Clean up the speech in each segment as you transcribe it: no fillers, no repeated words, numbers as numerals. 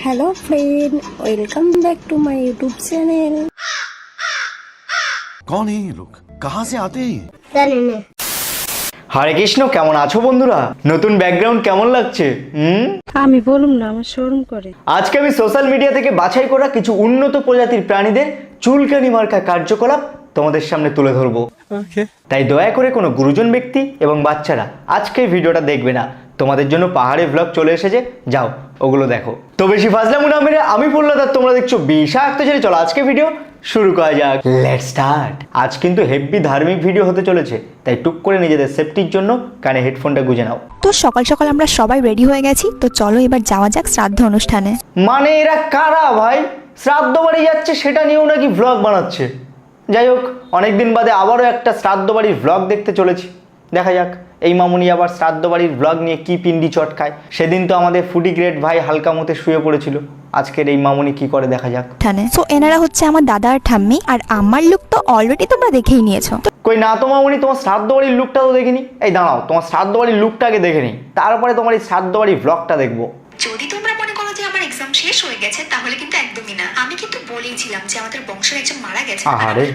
Hello friend, welcome back to my YouTube channel. कौन है ये लोग, कहाँ से आते हैं? হরে কৃষ্ণ, কেমন আছো বন্ধুরা? নতুন ব্যাকগ্রাউন্ড কেমন লাগছে? আমি বলুম না, আমার শরম করে। আজকে আমি সোশ্যাল মিডিয়া থেকে বাছাই করা কিছু উন্নত প্রজাতির প্রাণীদের চুলকানি মার্কা কার্যকলাপ তোমাদের সামনে তুলে ধরবো। তাই দয়া করে কোনো গুরুজন ব্যক্তি এবং বাচ্চারা আজকে ভিডিওটা দেখবে না। তোমাদের জন্য পাহাড়ে ব্লগ চলে এসেছে, যাও ওগুলো দেখো। তো বেশি ফাজলামো না মেরে আমি বললাম, তোমরা দেখছো বিষাক্ত ছেড়ে, চলো আজকে ভিডিও শুরু করা যাক। Let's start. আজ কিন্তু হেভি ধার্মিক ভিডিও হতে চলেছে, তাই টুক করে নিজেদের সেফটির জন্য কানে হেডফোনটা গুঁজে নাও। তো সকাল সকাল আমরা সবাই রেডি হয়ে গেছি, তো চলো এবার যাওয়া যাক শ্রাদ্ধ অনুষ্ঠানে। মানে এরা কারা ভাই? শ্রাদ্ধ বাড়ি যাচ্ছে সেটা নিয়েও নাকি ভ্লগ বানাচ্ছে। যাই হোক, অনেকদিন বাদে আবারও একটা শ্রাদ্ধ বাড়ির ভ্লগ দেখতে চলেছি। দেখা যাক এই মামুনি আবার শ্রাদ্ধ বাড়ির ভ্লগ নিয়ে কি পিন্ডি চটকায়। সেদিন তো আমাদের ফুডি গ্রেড ভাই হালকা মতে শুয়ে পড়েছিল, আজকের এই মামুনি কি করে দেখা যাক। তো এনারা হচ্ছে আমার দাদা আর ঠাম্মি, আর আমার লুক তো অলরেডি তোমরা দেখেই নিয়েছো। কই না তো মামুনি, তোমার শ্রাদ্ধ বাড়ির লুকটা তো দেখিনি। এই দাঁড়াও, তোমার শ্রাদ্ধ বাড়ির লুকটাকে দেখে নিই, তারপরে তোমার এই শ্রাদ্ধ বাড়ির ভ্লগটা দেখবো। যদি তোমরা মনে করো যে আমার এক্সাম শেষ হয়ে গেছে, তাহলে কিন্তু একদমই না। আমি কিন্তু বলেইছিলাম যে আমাদের বংশের একজন মারা গেছে,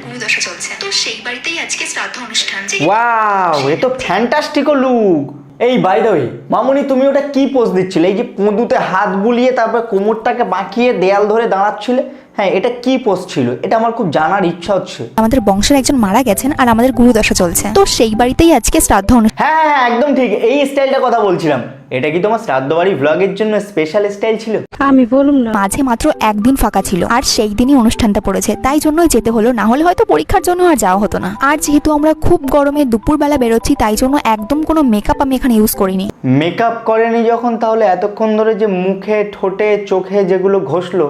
গুরুদশা চলছে, তো সেই বাড়িতেই আজকে শ্রাদ্ধ অনুষ্ঠান। ওয়াও, এ তো ফ্যান্টাস্টিক লুক। এই বাই দ্য ওয়ে মামুনি, তুমি ওটা কি পোজ দিচ্ছিলে? এই যে পুঁদুতে হাত বুলিয়ে তারপর কোমরটাকে বাঁকিয়ে দেয়াল ধরে দাঁড়াচ্ছিলে, হ্যাঁ এটা কি পোজ ছিল? এটা আমার খুব জানার ইচ্ছা হচ্ছে। আমাদের বংশের একজন মারা গেছেন আর আমাদের গুরুদশা চলছে, তো সেই বাড়িতেই আজকে শ্রাদ্ধ অনুষ্ঠান। হ্যাঁ হ্যাঁ একদম ঠিক, এই স্টাইলটা কথা বলছিলাম। এটা কি তোমার শ্রাদ্ধ বাড়ি ভ্লগের জন্য স্পেশাল স্টাইল ছিল? আমি বলুম না, মাঝে মাত্র একদিন ফাঁকা ছিল আর সেই দিনই অনুষ্ঠানটা পড়েছে, তাই জন্যই যেতে হলো, না হলে হয়তো পরীক্ষার জন্য আর যাওয়া হতো না। আর যেহেতু আমরা খুব গরমে দুপুরবেলা বেরোচ্ছি, তাই জন্য একদম কোনো মেকআপ আমি এখানে ইউজ করিনি। মেকআপ করেনি যখন, তাহলে এতক্ষণ ধরে যে মুখে ঠোঁটে চোখে যেগুলো ঘষলো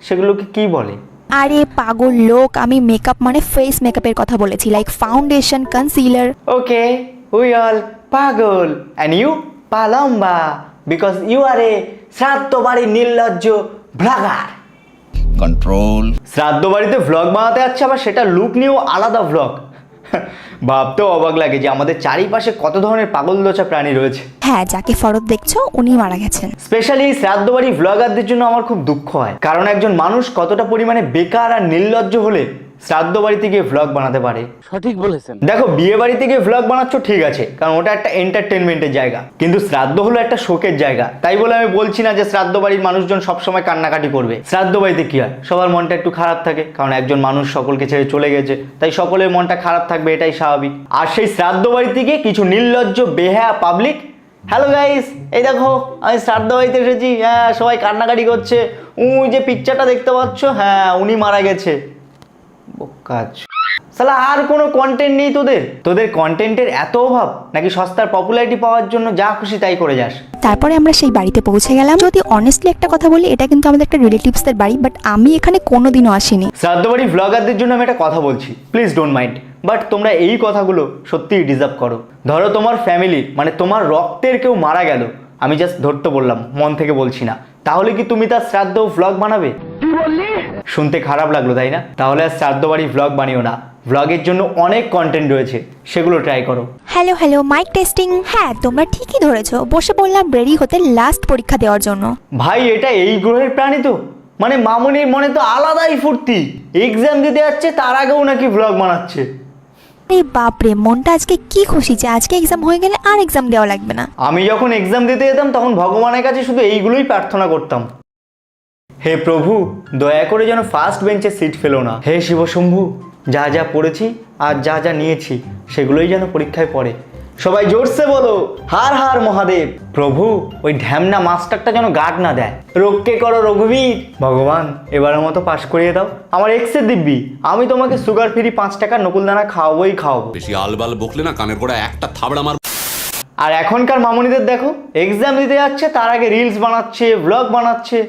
সেগুলোকে কি বলে? আরে পাগল লোক, আমি মেকআপ মানে ফেস মেকআপের কথা বলেছি, like foundation, concealer. Okay, we all পাগল এন্ড ইউ পালম্বা, বিকজ ইউ আর এ শ্রাদ্ধ বাড়ি নির্লজ্জ ব্লগার। कंट्रोल। শ্রাদ্ধ বাড়িতে ভ্লগ বানাতে যাচ্ছে, আবার সেটা লুক নিয়েও আলাদা ভ্লগ। ভাবতেও অবাক লাগে যে আমাদের চারিপাশে কত ধরনের পাগল দোচা প্রাণী রয়েছে। হ্যাঁ, যাকে ফরদ দেখছো উনি মারা গেছেন। স্পেশালি শ্রাদ্ধ বাড়ি ভ্লগারদের জন্য আমার খুব দুঃখ হয়, কারণ একজন মানুষ কতটা পরিমাণে বেকার আর নির্লজ্জ হলে শ্রাদ্ধ বাড়িতে গিয়ে ভ্লগ বানাতে পারে। সঠিক বলেছেন। দেখো, বিয়ে বাড়িতে গিয়ে ভ্লগ বানাচ্ছ ঠিক আছে, কারণ ওটা একটা এন্টারটেনমেন্টের জায়গা, কিন্তু শ্রাদ্ধ হলো একটা শোকের জায়গা। তাই বলে আমি বলছি না যে শ্রাদ্ধ বাড়ির মানুষজন সবসময় কান্নাকাটি করবে। শ্রাদ্ধ বাড়িতে কি হয়, সবার মনটা একটু খারাপ থাকে, কারণ একজন মানুষ সকলকে ছেড়ে চলে গেছে, তাই সকলের মনটা খারাপ থাকবে, এটাই স্বাভাবিক। আর সেই শ্রাদ্ধ বাড়িতে গিয়ে কিছু নির্লজ্জ বেহায়া পাবলিক, হ্যালো গাইস, এই দেখো আমি শ্রাদ্ধ বাড়িতে এসেছি, হ্যাঁ সবাই কান্নাকাটি করছে, ওই যে পিকচারটা দেখতে পাচ্ছ, হ্যাঁ উনি মারা গেছে। কাজ সালা, আর কোনো কন্টেন্ট নেই তোদের? তোদের কন্টেন্টের এত অভাব নাকি সস্তার পপুলারিটি পাওয়ার জন্য যা খুশি তাই করে যাস? তারপরে আমরা সেই বাড়িতে পৌঁছে গেলাম। যদি অনেস্টলি একটা কথা বলি, এটা কিন্তু আমাদের একটা রিলেটিভসদের বাড়ি, বাট আমি এখানে কোনোদিনও আসিনি। শ্রাদ্ধ বাড়ি ভ্লগারদের জন্য আমি একটা কথা বলছি, প্লিজ ডোন্ট মাইন্ড, বাট তোমরা এই কথাগুলো সত্যিই ডিজার্ভ করো। ধরো তোমার ফ্যামিলির মানে তোমার রক্তের কেউ মারা গেল, আমি জাস্ট ধরতে বললাম, মন থেকে বলছি না, তাহলে কি তুমি তার শ্রাদ্ধ ভ্লগ বানাবে? শুনতে খারাপ লাগলো তাই না? তাহলে আর শ্রাদ্ধ বাড়ি ভ্লগ বানিও না। ভ্লগের জন্য অনেক কন্টেন্ট রয়েছে, সেগুলো ট্রাই করো। Hello hello, mike testing. হ্যাঁ, তোমরা ঠিকই ধরেছো, বসে বললাম রেডি হতে লাস্ট পরীক্ষা দেওয়ার জন্য। ভাই এটা এই গ্রহের প্রাণী তো, মানে মামুনির মনে তো আলাদাই ফুর্তি, এক্সাম দিতে যাচ্ছে তার আগেও নাকি ভ্লগ বানাচ্ছে। এই বাপরে, মনটা আজকে কি খুশি যে আজকে এক্সাম হয়ে গেলে আর এক্সাম দেওয়া লাগবে না। আমি যখন এক্সাম দিতে যেতাম তখন ভগবানের কাছে শুধু এইগুলোই প্রার্থনা করতাম, হে প্রভু দয়া করে যেন ফার্স্ট বেঞ্চে সিট ফেলো না। হে শিবশম্ভু, যা যা পড়েছি আর যা যা নিয়েছি সেগুলোই যেন পরীক্ষায় পড়ে। সবাই জোরসে বলো হার হার মহাদেব। প্রভু ওই ঢ্যামনা মাস্টারটা যেন গার্ড না দেয়। রক্ষে করো রঘুবীর। ভগবান এবারের মতো পাশ করিয়ে দাও আমার এক্সের দিব্যি, আমি তোমাকে সুগার ফ্রি 5 টাকার নকুলদানা খাওয়াবোই খাওয়াবো। বেশি আলবাল বকলে না কানের গোড়া একটা থাবড়া মার। আর এখনকার মামুনিদের দেখো, এক্সাম দিতে যাচ্ছে তার আগে রিলস বানাচ্ছে, ব্লগ বানাচ্ছে,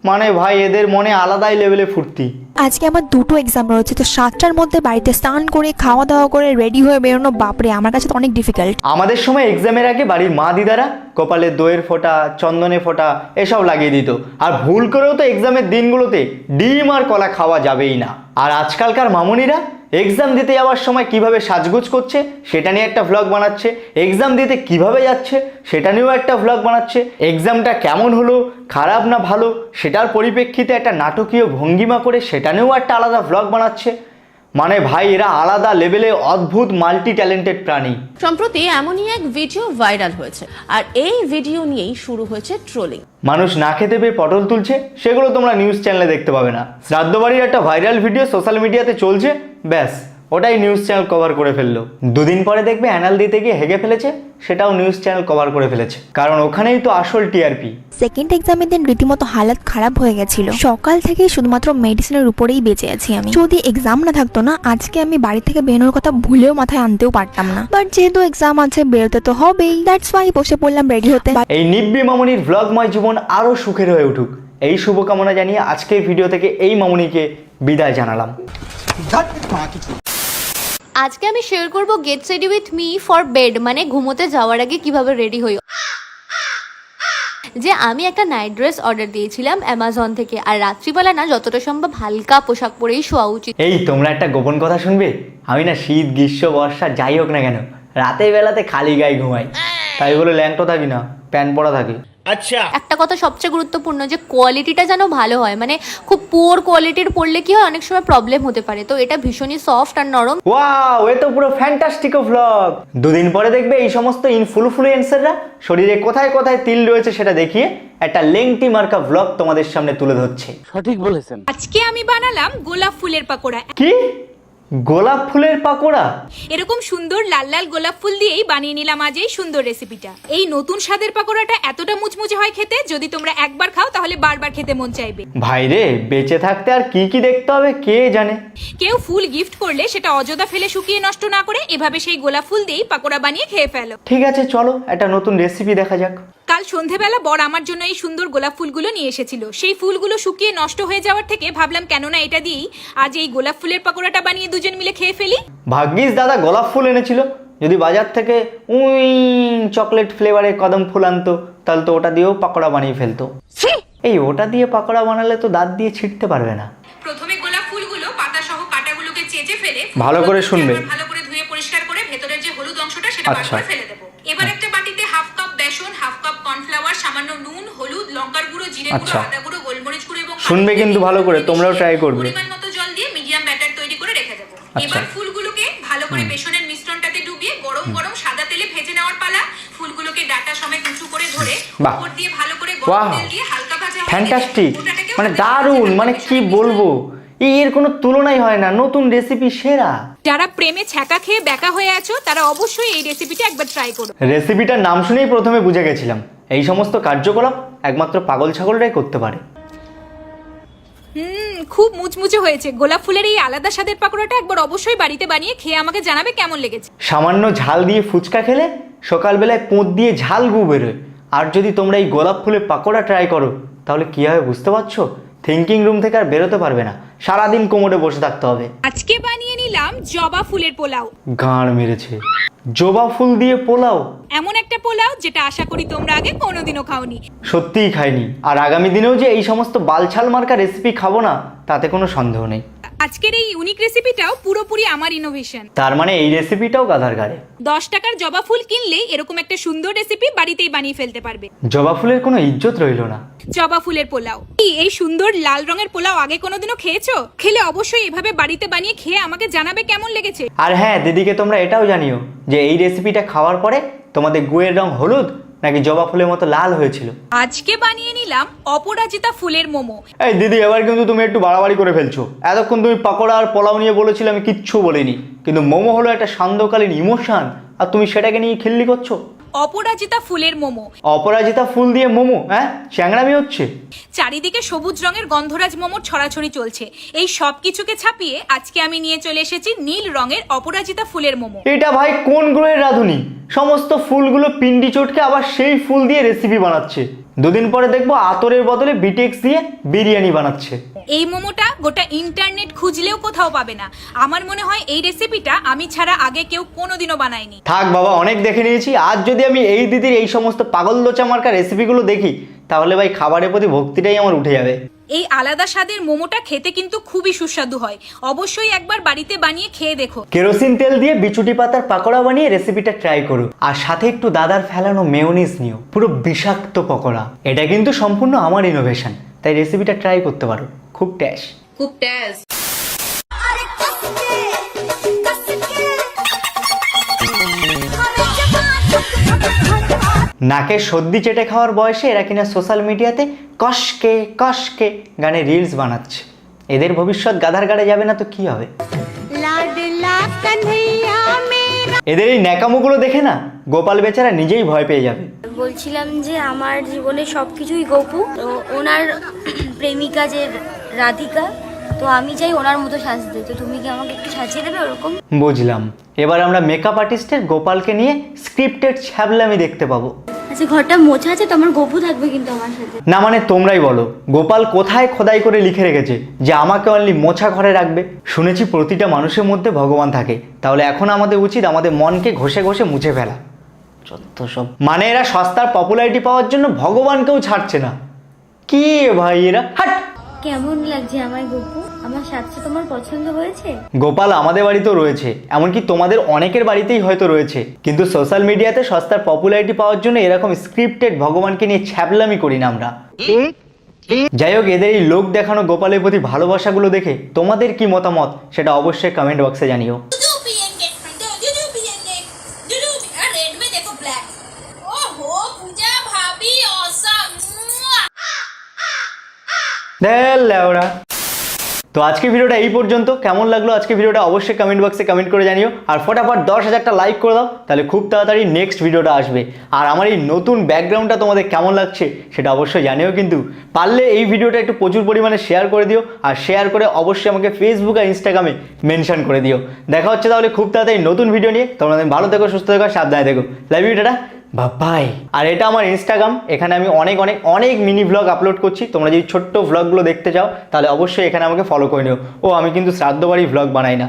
মানে ভাই এদের মনে আলাদাই লেভেলে ফুর্তি। আজকে আমার দুটো এক্সাম রয়েছে, তো 7টার মধ্যে বাড়িতে স্নান করে খাওয়া দাওয়া করে রেডি হয়ে বেরোনো, বাপরে আমার কাছে তো অনেক ডিফিকাল্ট। আমাদের সময় এক্সামের আগে বাড়ির মা দিদারা কপালে দইয়ের ফোঁটা, চন্দনের ফোঁটা এসব লাগিয়ে দিত, আর ভুল করেও তো এক্সামের দিনগুলোতে ডিম আর কলা খাওয়া যাবেই না। আর আজকালকার মামুনিরা এক্সাম দিতে যাওয়ার সময় কিভাবে সাজগোজ করছে সেটা নিয়ে একটা ভ্লগ বানাচ্ছে, এক্সাম দিতে কিভাবে যাচ্ছে সেটা নিয়েও একটা ভ্লগ বানাচ্ছে, এক্সামটা কেমন হলো, খারাপ না ভালো সেটার পরিপ্রেক্ষিতে একটা নাটকীয় ভঙ্গিমা করে সেটা নিয়েও একটা আলাদা ভ্লগ বানাচ্ছে। মানে ভাই এরা আলাদা লেভেলে অদ্ভুত মাল্টি ট্যালেন্টেড প্রাণী। সম্প্রতি এমনই এক ভিডিও ভাইরাল হয়েছে, আর এই ভিডিও নিয়েই শুরু হয়েছে ট্রোলিং। মানুষ না খেতে পেয়ে পটল তুলছে, সেগুলো তোমরা নিউজ চ্যানেলে দেখতে পাবে না। শ্রাদ্ধ বাড়ির একটা ভাইরাল ভিডিও সোশ্যাল মিডিয়াতে চলছে, ব্যাস ওটাই নিউজ চ্যানেল কভার করে ফেললো। দুদিন পরে দেখবে অ্যানাল দিতে গিয়ে হেগে ফেলেছে, সেটাও নিউজ চ্যানেল কভার করে ফেলেছে, কারণ ওখানেই তো আসল টিআরপি। সেকেন্ড এক্সামের দিন রীতিমতো হালাত খারাপ হয়ে গেছিল। সকাল থেকে শুধুমাত্র মেডিসিনের উপরেই বেঁচে আছি আমি। যদি এক্সাম না থাকতো না, আজকে আমি বাড়ি থেকে বেরোনোর কথা ভুলেও মাথায় আনতেও পারতাম না। বাট যেহেতু এক্সাম আছে, বেরোতে তো হবেই, দ্যাটস ওয়াই বসে পড়লাম রেডি হতে। এই নিব্বি মামনির ভ্লগময় জীবন আরো সুখের হয়ে উঠুক, এই শুভকামনা জানিয়ে আজকের ভিডিও থেকে এই মামনিকে বিদায় জানালাম। আজকে আমি শেয়ার করব get ready with me for bed, মানে ঘুমোতে যাওয়ার আগে কিভাবে রেডি হই। যে আমি একটা নাইট ড্রেস অর্ডার দিয়েছিলাম অ্যামাজন থেকে, আর রাত্রিবেলা না যতটা সম্ভব হালকা পোশাক পরেই শোয়া উচিত। এই তোমরা একটা গোপন কথা শুনবে, আমি না শীত গ্রীষ্ম বর্ষা যাই হোক না কেন রাতের বেলাতে খালি গায়ে ঘুমাই, তাই বলে ল্যাংটো থাকি না, প্যান্ট পরা থাকি। একটা কথা সবচেয়ে গুরুত্বপূর্ণ, যে কোয়ালিটিটা যেন ভালো হয়, মানে খুব পুয়ার কোয়ালিটির পড়লে কি হয় অনেক সময় প্রবলেম হতে পারে, তো এটা ভীষণই সফট আর নরম। ওয়াও, এ তো পুরো ফ্যান্টাস্টিক ভ্লগ। দুদিন পরে দেখবে এই সমস্ত ইনফ্লুয়েন্সাররা শরীরে কোথায় কোথায় তিল রয়েছে সেটা দেখিয়ে একটা লেংটি মার্কা ভ্লগ তোমাদের সামনে তুলে ধরছে। আজকে আমি বানালাম গোলাপ ফুলের পাকোড়া। কি গোলাপ ফুলের পাকোড়া? এরকম সুন্দর লাল লাল গোলাপ ফুল দিয়েই বানিয়ে নিলাম আজ এই সুন্দর রেসিপিটা। এই নতুন স্বাদের পাকোড়াটা এতটা মুচমুচে হয় খেতে, যদি তোমরা একবার খাও তাহলে বারবার খেতে মন চাইবে। ভাই রে, বেঁচে থাকতে আর কি কি দেখতে হবে কে জানে। কেউ ফুল গিফট করলে সেটা অযথা ফেলে শুকিয়ে নষ্ট না করে এভাবে সেই গোলাপ ফুল দিয়েই পাকোড়া বানিয়ে খেয়ে ফেলো। ঠিক আছে, চলো একটা নতুন রেসিপি দেখা যাক। কাল সন্ধেবেলা বর আমার জন্য এই সুন্দর গোলাপ ফুলগুলো নিয়ে এসেছিল। সেই ফুলগুলো শুকিয়ে নষ্ট হয়ে যাওয়ার থেকে ভাবলাম কেননা এটা দিয়েই আজ এই গোলাপ ফুলের পাকোড়াটা বানিয়ে দুজন মিলে খেয়ে ফেলি। ভাগ্যিস দাদা গোলাপ ফুল এনেছিল, যদি বাজার থেকে চকলেট ফ্লেভারের কদম ফুল আনতো তাহলে তো ওটা দিয়েও পাকোড়া বানিয়ে ফেলতো। এই ওটা দিয়ে পাকোড়া বানালে তো দাঁত দিয়ে ছিটতে পারবে না। প্রথমে গোলাপ ফুলগুলো পাতা সহ কাঁটাগুলোকে চেঁচে ফেলে ভালো করে শুনবে, ভালো করে ধুয়ে পরিষ্কার করে ভেতরের যে হলুদ অংশটা সেটা বার করে ফেলে দেব। এবার একটা বাটিতে হাফ কাপ বেসন, হাফ কাপ কর্নফ্লাওয়ার, সামান্য নুন, হলুদ, লঙ্কার গুঁড়ো, জিরে গুঁড়ো, আদা গুঁড়ো, গোলমরিচ গুঁড়ো এবং শুনবে কিন্তু ভালো করে, তোমরাও ট্রাই করবে। পরিমাণ মতো জল দিয়ে মিডিয়াম ব্যাটার তৈরি করে রেখে দেব। এবার ফুলগুলোকে ভালো করে বেসনের মিশ্রণটাতে ডুবিয়ে গরম গরম সাদা তেলে ভেজে নেওয়ার পালা। ফুলগুলোকে ডাটা সমেত উঁচু করে ধরে উপর দিয়ে ভালো করে গরম তেল দিয়ে হালকা ভাজা হয়ে ফ্যান্টাস্টিক, মানে দারুণ, মানে কি বলবো, এর কোনো তুলনাই হয় না, নতুন রেসিপি সেরা। যারা প্রেমে ছ্যাঁকা খেয়ে বেকা হয়ে আছো তারা অবশ্যই এই রেসিপিটা একবার ট্রাই করো। রেসিপিটার নাম শুনেই প্রথমে বুঝে গেছিলাম এই সমস্ত কার্যকলাপ একমাত্র পাগল ছাগলরাই করতে পারে। খুব মুচমুচে হয়েছে। গোলাপ ফুলের এই আলাদা স্বাদের পাকোড়াটা একবার অবশ্যই বাড়িতে বানিয়ে খেয়ে আমাকে জানাবে কেমন লেগেছে। সামান্য ঝাল দিয়ে ফুচকা খেলে সকালবেলায় পোঁত দিয়ে ঝাল গু বেরোয়, আর যদি তোমরা এই গোলাপ ফুলের পাকোড়া ট্রাই করো তাহলে কি হবে বুঝতে পারছো? থিঙ্কিং রুম থেকে আর বেরোতে পারবে না, সারাদিন কোমরে বসে থাকতে হবে। আজকে বানিয়ে নিলাম জবা ফুলের পোলাও। গাঁড় মেরেছে, জবা ফুল দিয়ে পোলাও? এমন একটা পোলাও যেটা আশা করি তোমরা আগে কোনোদিনও খাওনি। সত্যিই খাইনি, আর আগামী দিনেও যে এই সমস্ত বালছাল মার্কা রেসিপি খাবো না তাতে কোনো সন্দেহ নেই। আজকের এই ইউনিক রেসিপিটাও পুরোপুরি আমার ইনোভেশন। তার মানে এই রেসিপিটাও গাধার গাড়ে। 10 টাকার জবা ফুল কিনলেই এরকম একটা সুন্দর রেসিপি বাড়িতেই বানিয়ে ফেলতে পারবে। জবা ফুলের কোনো ইজ্জত রইল না। জবা ফুলের পোলাও, এই সুন্দর লাল রঙের পোলাও আগে কোনোদিনও খেয়েছো? খেলে অবশ্যই এভাবে বাড়িতে বানিয়ে খেয়ে আমাকে জানাবে কেমন লেগেছে। আর হ্যাঁ, দিদিকে তোমরা এটাও জানিও যে এই রেসিপিটা খাওয়ার পরে তোমাদের গুয়ের রং হলুদ নাকি জবা ফুলের মতো লাল হয়েছিল। আজকে বানিয়ে নিলাম অপরাজিতা ফুলের মোমো। এই দিদি, এবার কিন্তু তুমি একটু বাড়াবাড়ি করে ফেলছো। এতক্ষণ তুমি পাকোড়া আর পোলাও নিয়ে বলেছিলে, আমি কিচ্ছু বলিনি, কিন্তু মোমো হলো একটা সান্ধ্যকালীন ইমোশন, আর তুমি সেটাকে নিয়ে খিল্লি করছো। অপরাজিতা ফুলের মোমো। অপরাজিতা ফুল দিয়ে মোমো? হ্যাঁ, চ্যাংড়ামি হচ্ছে। চারিদিকে সবুজ রঙের গন্ধরাজ মোমোর ছড়াছড়ি চলছে। এই সব কিছুকে ছাপিয়ে আজকে আমি নিয়ে চলে এসেছি নীল রঙের অপরাজিতা ফুলের মোমো। এটা ভাই কোন গ্রহের রাঁধুনি? সমস্ত ফুলগুলো পিন্ডি চটকে আবার সেই ফুল দিয়ে রেসিপি বানাচ্ছে। দুদিন পরে দেখবো আতরের বদলে বিটেক্স দিয়ে বিরিয়ানি বানাচ্ছে। এই মোমোটা গোটা ইন্টারনেট খুঁজলেও কোথাও পাবে না। আমার মনে হয় এই রেসিপিটা আমি ছাড়া আগে কেউ কোনোদিনও বানায়নি। থাক বাবা, অনেক দেখে নিয়েছি। আজ যদি আমি এই দিদির এই সমস্ত পাগল দোচা মার্কা রেসিপিগুলো দেখি তাহলে ভাই খাবারের প্রতি ভক্তিটাই আমার উঠে যাবে। এই আলাদা স্বাদের মোমোটা খেতে কিন্তু খুবই সুস্বাদু হয়, অবশ্যই একবার বাড়িতে বানিয়ে খেয়ে দেখো। কেরোসিন তেল দিয়ে বিচুটি পাতার পাকোড়া বানিয়ে রেসিপিটা ট্রাই করো, আর সাথে একটু দাদার ফেলানো মেয়োনিজ নিও, পুরো বিষাক্ত পকোড়া। এটা কিন্তু সম্পূর্ণ আমার ইনোভেশন, তাই রেসিপিটা ট্রাই করতে পারো, খুব ট্যাস। নাকে সর্দি চেটে খাওয়ার বয়সে এরা কিনা সোশ্যাল মিডিয়াতে কষকে কষকে গানে রিলস বানাচ্ছে। এদের ভবিষ্যৎ গাধার গাড়ে যাবে না তো কি হবে? এদের এই ন্যাকামোগুলো দেখে না গোপাল বেচারা নিজেই ভয় পেয়ে যাবে। বলছিলাম যে আমার জীবনে সবকিছুই গপু, তো ওনার প্রেমিকা যে রাধিকা, তো আমি চাই ওনার মতো সাজতে, তো তুমি কি আমাকে একটু সাজিয়ে দেবে ওরকম? বুঝলাম, এবার আমরা মেকআপ আর্টিস্টের গোপালকে নিয়ে স্ক্রিপ্টেড ছ্যাবলামি দেখতে পাবো। আচ্ছা, ঘরটা মোছা আছে তো আমার গপু থাকবে কিন্তু আমার সাথে? না মানে তোমরাই বলো, গোপাল কোথায় খোদাই করে লিখে রেখেছে যে আমাকে অনলি মোছা ঘরে রাখবে? শুনেছি প্রতিটা মানুষের মধ্যে ভগবান থাকে, তাহলে এখন আমাদের উচিত আমাদের মনকে ঘষে ঘষে মুছে ফেলা। যত সব মানে এরা সস্তার পপুলারিটি পাওয়ার জন্য ভগবানকেও ছাড়ছে না। কি ভাই এরা, হাট! কেমন লাগছে আমার গপু? আমার সাজটা তোমার পছন্দ হয়েছে? গোপাল আমাদের বাড়িতেও রয়েছে, এমনকি তোমাদের অনেকের বাড়িতেই হয়তো রয়েছে, কিন্তু সোশ্যাল মিডিয়াতে সস্তার পপুলারিটি পাওয়ার জন্য এরকম স্ক্রিপ্টেড ভগবানকে নিয়ে ছ্যাবলামি করি না আমরা। যাই হোক, এদের এই লোক দেখানো গোপালের প্রতি ভালোবাসাগুলো দেখে তোমাদের কি মতামত সেটা অবশ্যই কমেন্ট বক্সে জানিও। তো আজকে ভিডিওটা এই পর্যন্ত। কেমন লাগলো আজকে ভিডিওটা অবশ্যই কমেন্ট বক্সে কমেন্ট করে জানিও, আর ফটাফট 10,000টা লাইক করে দাও, তাহলে খুব তাড়াতাড়ি নেক্সট ভিডিওটা আসবে। আর আমার এই নতুন ব্যাকগ্রাউন্ডটা তোমাদের কেমন লাগছে সেটা অবশ্যই জানিও, কিন্তু পারলে এই ভিডিওটা একটু প্রচুর পরিমাণে শেয়ার করে দিও, আর শেয়ার করে অবশ্যই আমাকে ফেসবুক আর ইনস্টাগ্রামে মেনশন করে দিও। দেখা হচ্ছে তাহলে খুব তাড়াতাড়ি নতুন ভিডিও নিয়ে। তোমরা ভালো থেকো, সুস্থ থেকো, সাবধানে থেকো। Love you, tata, bye. আর এটা আমার ইনস্টাগ্রাম, এখানে আমি অনেক মিনি ভ্লগ আপলোড করছি। তোমরা যদি ছোট্ট ভ্লগগুলো দেখতে চাও তাহলে অবশ্যই এখানে আমাকে ফলো করে নিও। ও আমি কিন্তু শ্রাদ্ধ বাড়ি ভ্লগ বানাই না।